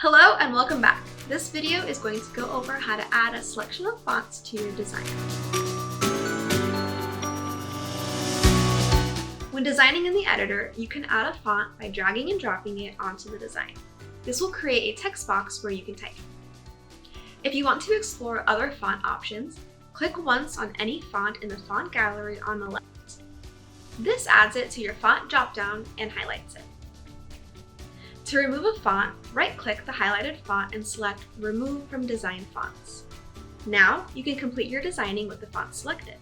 Hello and welcome back. This video is going to go over how to add a selection of fonts to your design. When designing in the editor, you can add a font by dragging and dropping it onto the design. This will create a text box where you can type. If you want to explore other font options, click once on any font in the font gallery on the left. This adds it to your font dropdown and highlights it. To remove a font, right-click the highlighted font and select Remove from Design Fonts. Now, you can complete your designing with the font selected.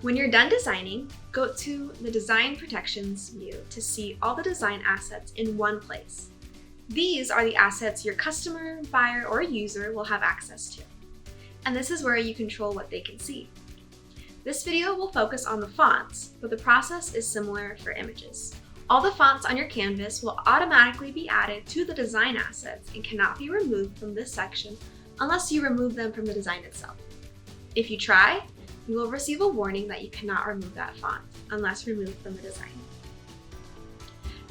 When you're done designing, go to the Design Protections view to see all the design assets in one place. These are the assets your customer, buyer, or user will have access to. And this is where you control what they can see. This video will focus on the fonts, but the process is similar for images. All the fonts on your canvas will automatically be added to the design assets and cannot be removed from this section unless you remove them from the design itself. If you try, you will receive a warning that you cannot remove that font unless removed from the design.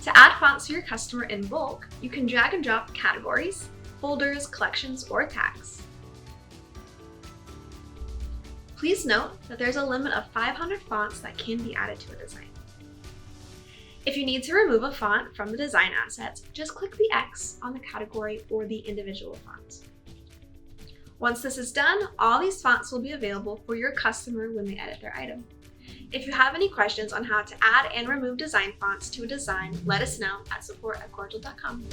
To add fonts to your customer in bulk, you can drag and drop categories, folders, collections, or tags. Please note that there's a limit of 500 fonts that can be added to a design. If you need to remove a font from the design assets, just click the X on the category or the individual font. Once this is done, all these fonts will be available for your customer when they edit their item. If you have any questions on how to add and remove design fonts to a design, let us know at support@cordial.com.